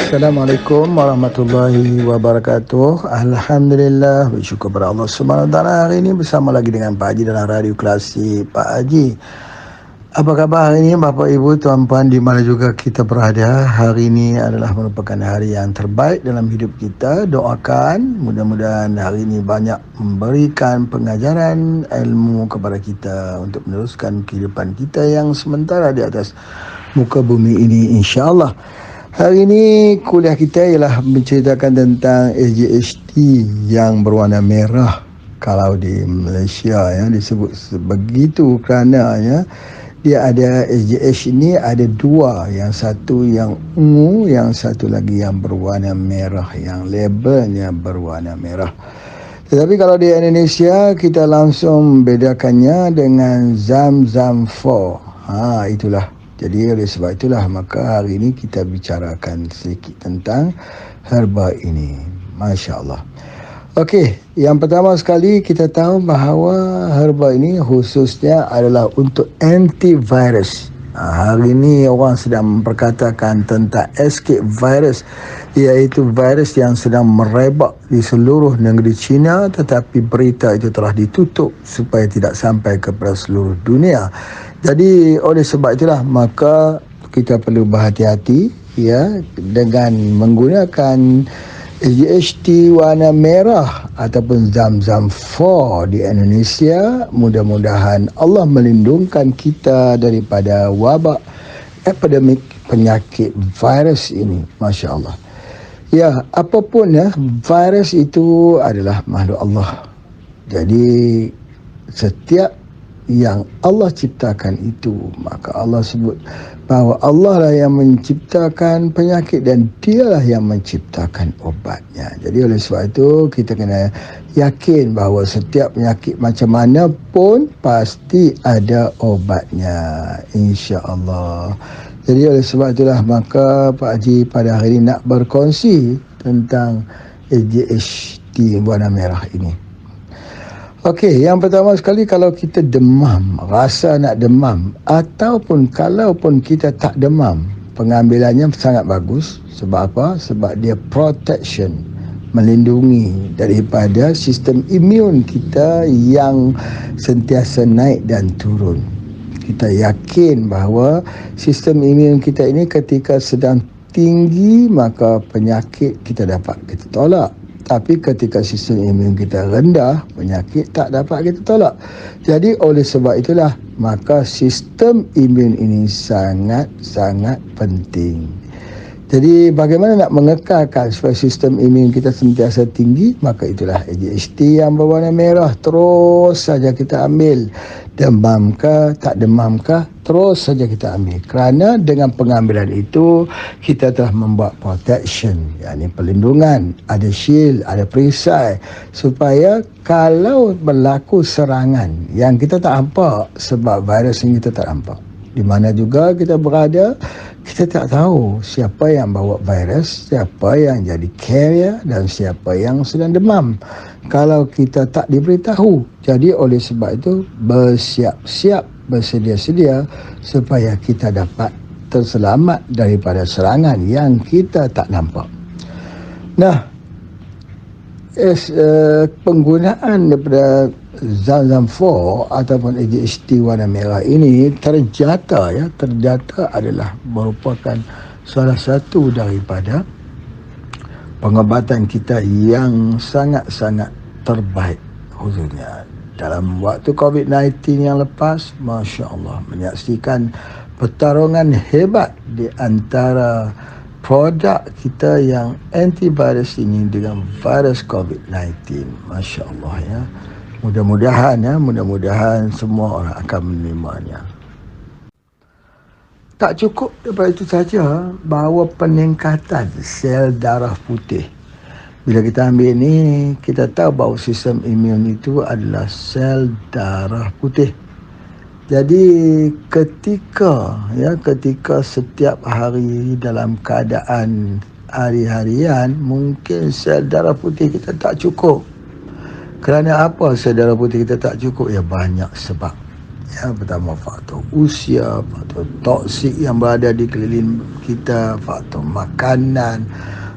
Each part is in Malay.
Assalamualaikum warahmatullahi wabarakatuh. Alhamdulillah, bersyukur kepada Allah Subhanahu Wa Taala. Hari ini bersama lagi dengan Pak Haji dalam Radio Klasik. Pak Haji, apa khabar hari ini Bapak Ibu, tuan-puan di mana juga kita berada? Hari ini adalah merupakan hari yang terbaik dalam hidup kita. Doakan mudah-mudahan hari ini banyak memberikan pengajaran ilmu kepada kita untuk meneruskan kehidupan kita yang sementara di atas muka bumi ini, insya-Allah. Hari ini kuliah kita ialah menceritakan tentang ADHD yang berwarna merah. Kalau di Malaysia disebut begitu kerana dia ada ADHD ini ada dua, yang satu yang ungu, yang satu lagi yang berwarna merah, yang labelnya berwarna merah. Tetapi kalau di Indonesia kita langsung bedakannya dengan Zamzam 4. Itulah. Jadi oleh sebab itulah maka hari ini kita bicarakan sedikit tentang herba ini. Masya Allah. Okey, yang pertama sekali kita tahu bahawa herba ini khususnya adalah untuk antivirus. Hari ini orang sedang memperkatakan tentang escape virus, iaitu virus yang sedang merebak di seluruh negeri China, tetapi berita itu telah ditutup supaya tidak sampai kepada seluruh dunia. Jadi oleh sebab itulah maka kita perlu berhati-hati dengan menggunakan ADHD warna merah ataupun Zamzam 4 di Indonesia. Mudah-mudahan Allah melindungkan kita daripada wabak epidemik penyakit virus ini. Masya Allah. Ya, apapun virus itu adalah makhluk Allah. Jadi setiap yang Allah ciptakan itu, maka Allah sebut bahawa Allah lah yang menciptakan penyakit dan dialah yang menciptakan obatnya. Jadi oleh sebab itu kita kena yakin bahawa setiap penyakit macam mana pun pasti ada obatnya, insya-Allah. Jadi oleh sebab itulah maka Pak Haji pada hari ini nak berkongsi tentang ADHD warna merah ini. Okey, yang pertama sekali kalau kita demam, rasa nak demam, ataupun kalaupun kita tak demam, pengambilannya sangat bagus. Sebab apa? Sebab dia protection, melindungi daripada sistem imun kita yang sentiasa naik dan turun. Kita yakin bahawa sistem imun kita ini ketika sedang tinggi, maka penyakit kita dapat kita tolak. Tapi ketika sistem imun kita rendah, penyakit tak dapat kita tolak. Jadi oleh sebab itulah maka sistem imun ini sangat-sangat penting. Jadi bagaimana nak mengekalkan supaya sistem imun kita sentiasa tinggi? Maka itulah ADHD yang berwarna merah. Terus saja kita ambil. Demamkah, tak demamkah, terus saja kita ambil. Kerana dengan pengambilan itu kita telah membuat protection, yakni perlindungan, ada shield, ada perisai, supaya kalau berlaku serangan yang kita tak nampak, sebab virus ini kita tak nampak, di mana juga kita berada, kita tak tahu siapa yang bawa virus, siapa yang jadi carrier dan siapa yang sedang demam. Kalau kita tak diberitahu, jadi oleh sebab itu bersiap-siap, bersedia-sedia supaya kita dapat terselamat daripada serangan yang kita tak nampak. Nah, penggunaan daripada Zamzam 4 ataupun ADHD warna merah ini terdata adalah merupakan salah satu daripada pengobatan kita yang sangat-sangat terbaik, khususnya dalam waktu COVID-19 yang lepas. Masya Allah, menyaksikan pertarungan hebat di antara produk kita yang antivirus ini dengan virus COVID-19. Masya Allah Mudah-mudahan semua orang akan menerimanya. Tak cukup daripada itu saja, bahawa peningkatan sel darah putih. Bila kita ambil ini, kita tahu bahawa sistem imun itu adalah sel darah putih. Jadi ketika setiap hari dalam keadaan hari-harian, mungkin sel darah putih kita tak cukup. Kerana apa sel darah putih kita tak cukup? Ya, banyak sebab. Ya, pertama faktor usia, faktor toksik yang berada di keliling kita, faktor makanan,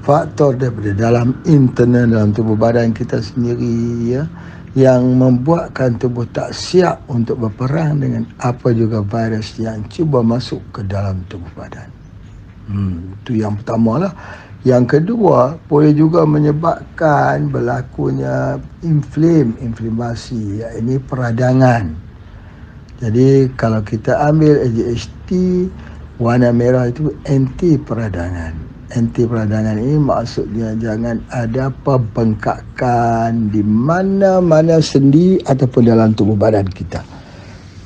faktor daripada dalam internal dalam tubuh badan kita sendiri, ya, yang membuatkan tubuh tak siap untuk berperang dengan apa juga virus yang cuba masuk ke dalam tubuh badan. Itu yang pertama lah. Yang kedua, boleh juga menyebabkan berlakunya inflamasi, iaitu peradangan. Jadi kalau kita ambil ADHD, warna merah itu anti peradangan. Anti peradangan ini maksudnya jangan ada pembengkakan di mana-mana sendi ataupun dalam tubuh badan kita.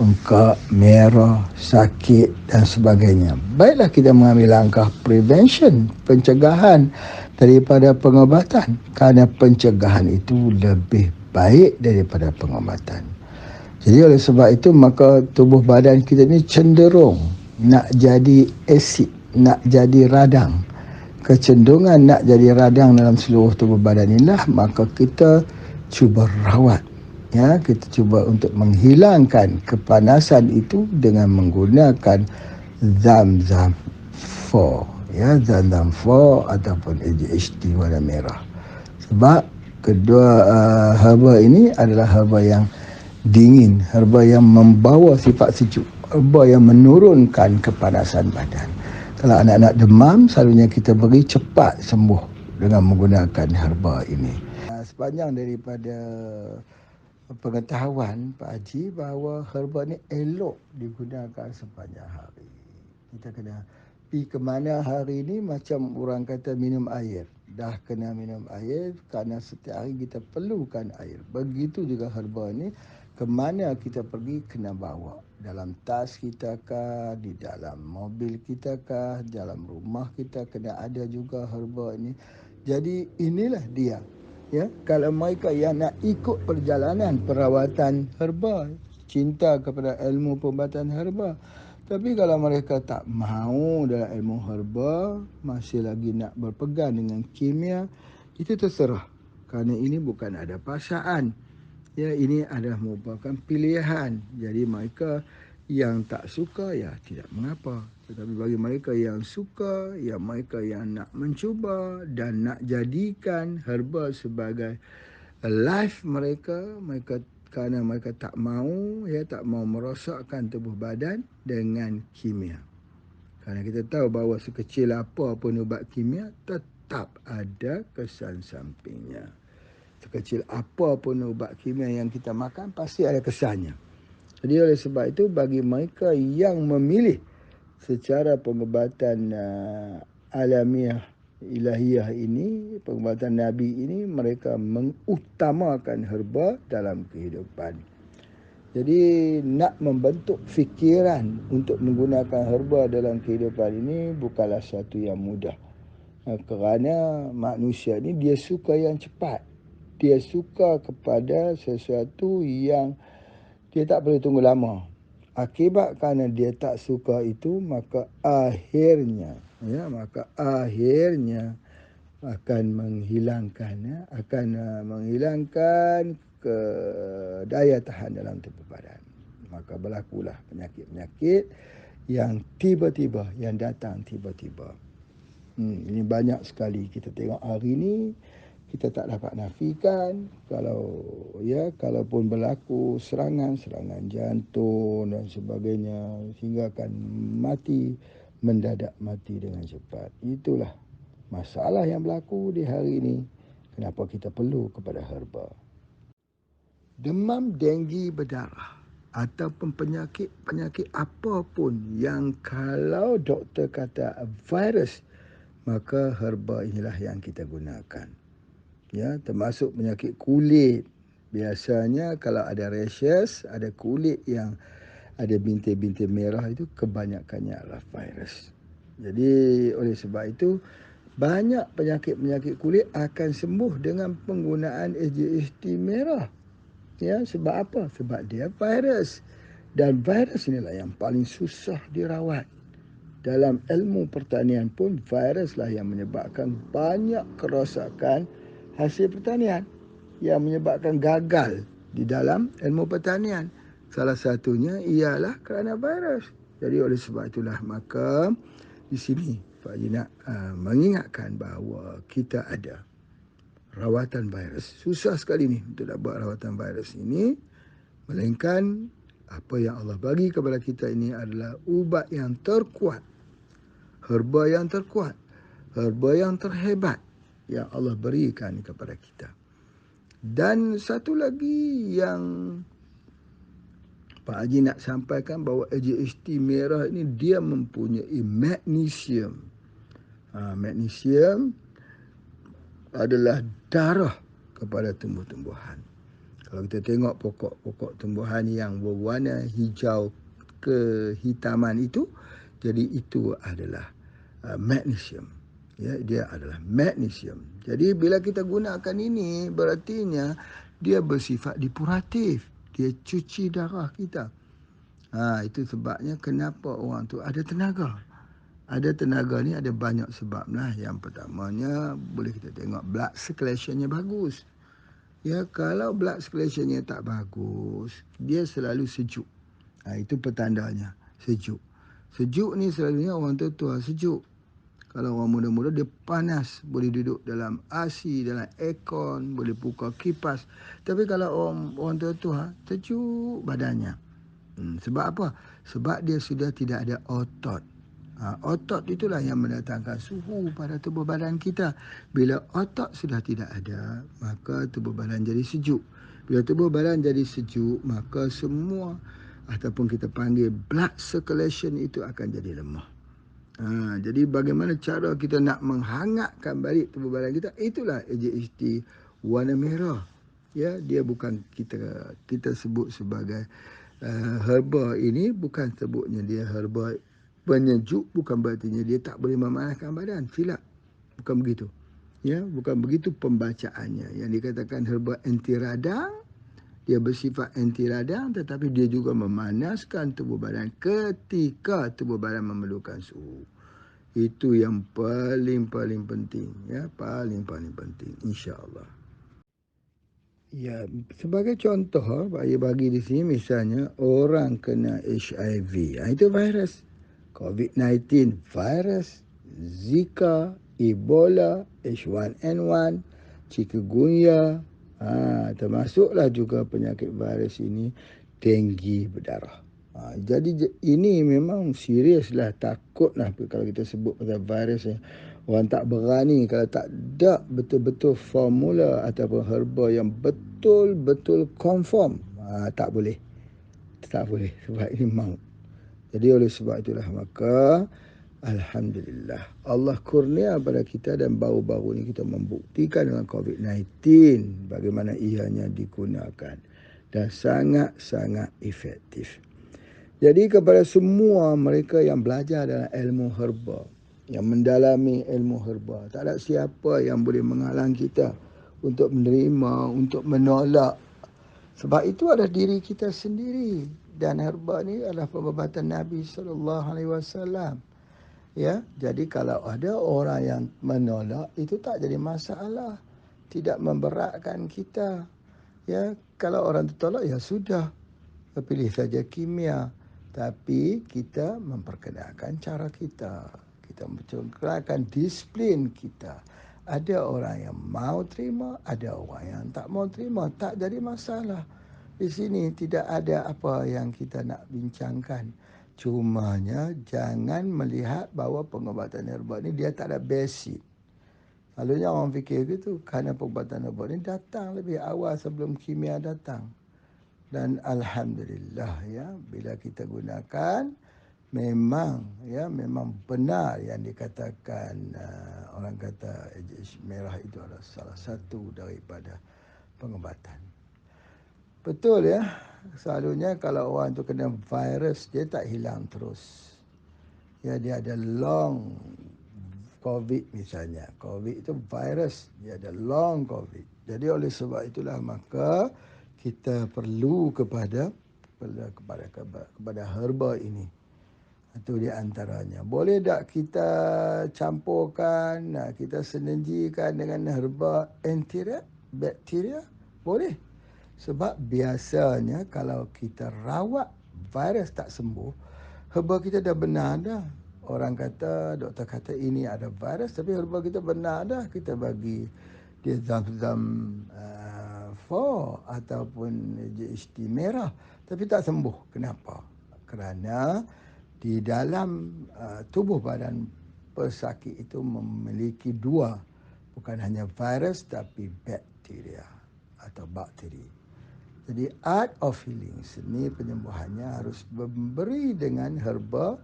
Bengkak, merah, sakit dan sebagainya. Baiklah kita mengambil langkah prevention, pencegahan daripada pengobatan. Kerana pencegahan itu lebih baik daripada pengobatan. Jadi oleh sebab itu maka tubuh badan kita ni cenderung nak jadi asid, nak jadi radang. Kecenderungan nak jadi radang dalam seluruh tubuh badan inilah maka kita cuba rawat. Ya, kita cuba untuk menghilangkan kepanasan itu dengan menggunakan Zamzam 4. Ya, Zamzam 4 ataupun ADHD warna merah. Sebab kedua herba ini adalah herba yang dingin, herba yang membawa sifat sejuk, herba yang menurunkan kepanasan badan. Kalau anak-anak demam, selalunya kita beri cepat sembuh dengan menggunakan herba ini. Sepanjang daripada pengetahuan Pak Haji bahawa herba ni elok digunakan sepanjang hari. Kita kena pergi ke mana hari ni macam orang kata minum air. Dah kena minum air kerana setiap hari kita perlukan air. Begitu juga herba ni, ke mana kita pergi kena bawa. Dalam tas kita kah, di dalam mobil kita kah, dalam rumah kita kena ada juga herba ini. Jadi inilah dia. Ya, kalau mereka yang nak ikut perjalanan perawatan herba, cinta kepada ilmu pengobatan herba. Tapi kalau mereka tak mahu dalam ilmu herba, masih lagi nak berpegang dengan kimia, itu terserah. Kerana ini bukan ada paksaan. Ya, ini adalah merupakan pilihan. Jadi mereka yang tak suka, ya tidak mengapa. Tetapi bagi mereka yang suka, ya mereka yang nak mencuba dan nak jadikan herba sebagai life mereka, kerana mereka tak mahu, ya tak mahu merosakkan tubuh badan dengan kimia. Kerana kita tahu bahawa sekecil apa pun ubat kimia tetap ada kesan sampingnya. Sekecil apa pun ubat kimia yang kita makan pasti ada kesannya. Jadi oleh sebab itu bagi mereka yang memilih secara pengobatan alamiah ilahiyah ini, pengobatan Nabi ini, mereka mengutamakan herba dalam kehidupan. Jadi nak membentuk fikiran untuk menggunakan herba dalam kehidupan ini bukanlah satu yang mudah. Kerana manusia ni dia suka yang cepat. Dia suka kepada sesuatu yang dia tak perlu tunggu lama. Akibat kerana dia tak suka itu, maka akhirnya akan menghilangkan ke daya tahan dalam tubuh badan. Maka berlakulah penyakit-penyakit yang tiba-tiba, yang datang tiba-tiba. Ini banyak sekali kita tengok hari ini. Kita tak dapat nafikan kalaupun berlaku serangan jantung dan sebagainya sehingga akan mendadak mati dengan cepat. Itulah masalah yang berlaku di hari ini. Kenapa kita perlu kepada herba. Demam denggi berdarah ataupun penyakit apapun yang kalau doktor kata virus, maka herba inilah yang kita gunakan. Ya, termasuk penyakit kulit. Biasanya kalau ada rashes, ada kulit yang ada bintik-bintik merah, itu kebanyakannya adalah virus. Jadi oleh sebab itu banyak penyakit-penyakit kulit akan sembuh dengan penggunaan ADHD merah. Ya, sebab apa? Sebab dia virus. Dan virus inilah yang paling susah dirawat. Dalam ilmu pertanian pun viruslah yang menyebabkan banyak kerosakan hasil pertanian, yang menyebabkan gagal di dalam ilmu pertanian. Salah satunya ialah kerana virus. Jadi oleh sebab itulah maka di sini Pak Haji nak mengingatkan bahawa kita ada rawatan virus. Susah sekali ni untuk nak buat rawatan virus ini, melainkan apa yang Allah bagi kepada kita ini adalah ubat yang terkuat, herba yang terkuat, herba yang terhebat yang Allah berikan kepada kita. Dan satu lagi yang Pak Haji nak sampaikan bahawa AJHT merah ini dia mempunyai magnesium. Magnesium adalah darah kepada tumbuh-tumbuhan. Kalau kita tengok pokok-pokok tumbuhan yang berwarna hijau kehitaman itu, jadi itu adalah magnesium. Ya, dia adalah magnesium. Jadi bila kita gunakan ini, berartinya dia bersifat depuratif. Dia cuci darah kita. Itu sebabnya kenapa orang tu ada tenaga. Ada tenaga ni ada banyak sebab lah. Yang pertamanya boleh kita tengok blood circulation-nya bagus. Ya, kalau blood circulation-nya tak bagus, dia selalu sejuk. Itu petandanya, sejuk. Sejuk ni selalunya orang tua sejuk. Kalau orang muda-muda dia panas, boleh duduk dalam AC, dalam aircon, boleh buka kipas. Tapi kalau orang tua sejuk badannya. Sebab apa? Sebab dia sudah tidak ada otot. Otot itulah yang mendatangkan suhu pada tubuh badan kita. Bila otot sudah tidak ada, maka tubuh badan jadi sejuk. Bila tubuh badan jadi sejuk, maka semua ataupun kita panggil blood circulation itu akan jadi lemah. Jadi bagaimana cara kita nak menghangatkan balik tubuh badan kita? Itulah AJHT warna merah. Ya, dia bukan kita sebut sebagai herba ini, bukan sebutnya dia herba penyejuk, bukan berartinya dia tak boleh memanaskan badan. Silap. Bukan begitu. Ya, bukan begitu pembacaannya. Yang dikatakan herba anti radang, dia bersifat anti radang tetapi dia juga memanaskan tubuh badan ketika tubuh badan memerlukan suhu. Itu yang paling penting, ya, paling penting, insya-Allah. Ya, sebagai contoh Pak Ye bagi di sini misalnya orang kena HIV, itu virus. COVID-19 virus, Zika, Ebola, H1N1, Chikungunya, termasuklah juga penyakit virus ini, denggi berdarah. Jadi ini memang seriuslah, takutlah kalau kita sebut pasal virus ni. Orang tak berani kalau tak ada betul-betul formula ataupun herba yang betul-betul confirm. Tak boleh. Tak boleh sebab ini maut. Jadi oleh sebab itulah maka alhamdulillah Allah kurnia pada kita dan baru-baru ini kita membuktikan dengan COVID-19 bagaimana ianya digunakan dan sangat-sangat efektif. Jadi kepada semua mereka yang belajar dalam ilmu herba, yang mendalami ilmu herba, tak ada siapa yang boleh menghalang kita untuk menerima, untuk menolak. Sebab itu adalah diri kita sendiri. Dan herba ni adalah pengobatan Nabi SAW. Ya, jadi kalau ada orang yang menolak, itu tak jadi masalah. Tidak memberatkan kita. Ya, kalau orang tertolak, ya sudah. Pilih saja kimia. Tapi kita memperkenalkan cara kita. Kita memperkenalkan disiplin kita. Ada orang yang mau terima, ada orang yang tak mau terima. Tak jadi masalah. Di sini tidak ada apa yang kita nak bincangkan. Cumanya jangan melihat bahawa pengobatan herba ni dia tak ada basic. Selalunya orang fikir gitu, kerana pengobatan herba ni datang lebih awal sebelum kimia datang. Dan alhamdulillah ya, bila kita gunakan memang benar yang dikatakan orang kata AJHT merah itu adalah salah satu daripada pengobatan. Betul ya, selalunya kalau orang tu kena virus dia tak hilang terus. Ya, dia ada long COVID misalnya. COVID itu virus, dia ada long COVID. Jadi oleh sebab itulah maka kita perlu kepada herba ini. Itu di antaranya. Boleh tak kita campurkan, kita sinergikan dengan herba anti bakteria? Boleh. Sebab biasanya kalau kita rawat virus tak sembuh, herba kita dah benar dah. Orang kata, doktor kata ini ada virus, tapi herba kita benar dah. Kita bagi dia zam-zam 4 ataupun JHT merah, tapi tak sembuh. Kenapa? Kerana di dalam tubuh badan pesakit itu memiliki dua, bukan hanya virus tapi bakteria atau bakteri. Jadi art of healing, seni penyembuhannya harus memberi dengan herba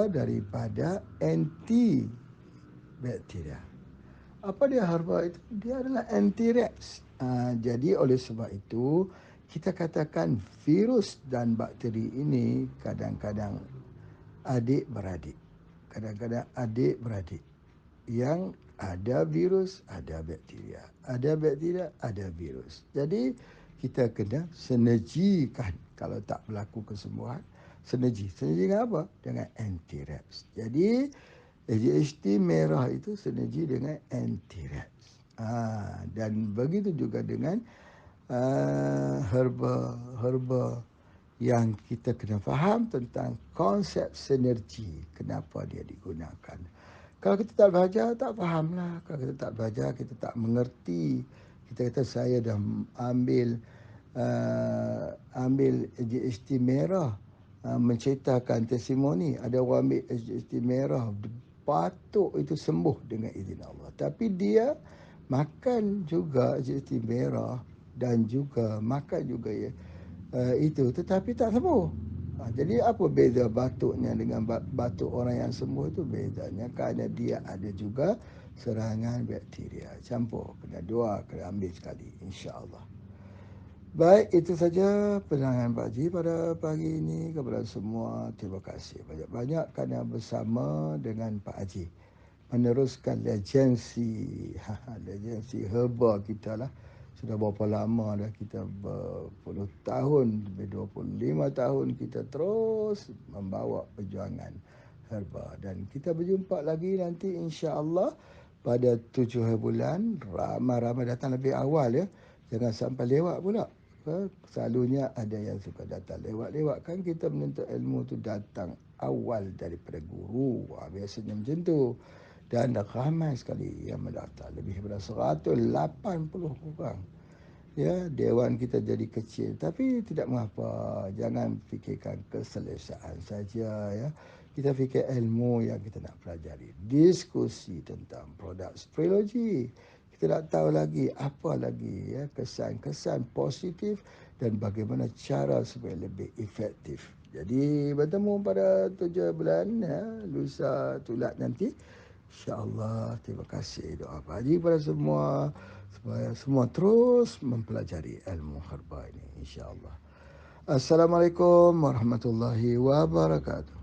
daripada anti bakteria. Apa dia herba itu? Dia adalah anti-rex. Jadi oleh sebab itu kita katakan virus dan bakteri ini kadang-kadang adik-beradik. Kadang-kadang adik-beradik. Yang ada virus, ada bakteria. Ada bakteria, ada virus. Jadi kita kena sinergikan kalau tak berlaku kesembuhan. Sinergi. Sinergi dengan apa? Dengan anti-rex. Jadi ADHD merah itu sinergi dengan anti-rex. Dan begitu juga dengan herba yang kita kena faham tentang konsep sinergi, kenapa dia digunakan. Kalau kita tak belajar, tak fahamlah. Kalau kita tak belajar, kita tak mengerti. Kita kata saya dah ambil ADHD merah, menceritakan testimoni, ada orang ambil ADHD merah, patut itu sembuh dengan izin Allah. Tapi dia makan juga ADHD merah dan juga makan juga itu, tetapi tak sembuh. Jadi apa beza batuknya dengan batuk orang yang sembuh itu? Bezanya kerana dia ada juga serangan bakteria. Campur, kena dua, kena ambil sekali, insya-Allah. Baik, itu saja penerangan Pak Haji pada pagi ini. Kepada semua, terima kasih banyak-banyak kerana bersama dengan Pak Haji meneruskan legacy herba kita lah. Sudah berapa lama dah kita, berpuluh tahun, lebih 25 tahun kita terus membawa perjuangan herba. Dan kita berjumpa lagi nanti insya-Allah pada 7 bulan. Ramai-ramai datang lebih awal ya. Jangan sampai lewat pula. Selalunya ada yang suka datang lewat-lewat. Kan kita menuntut ilmu tu datang awal daripada guru. Biasanya macam tu. Dan ramai sekali yang mendaftar. Lebih daripada 180 orang. Ya, dewan kita jadi kecil. Tapi tidak mengapa. Jangan fikirkan keselesaan saja ya. Kita fikir ilmu yang kita nak pelajari. Diskusi tentang produk sprologi. Kita nak tahu lagi apa lagi ya, kesan-kesan positif dan bagaimana cara supaya lebih efektif. Jadi bertemu pada 7 bulan ya, lusa tulat nanti. InsyaAllah. Terima kasih doa Pak Haji kepada semua. Supaya semua terus mempelajari ilmu herba ini. InsyaAllah. Assalamualaikum warahmatullahi wabarakatuh.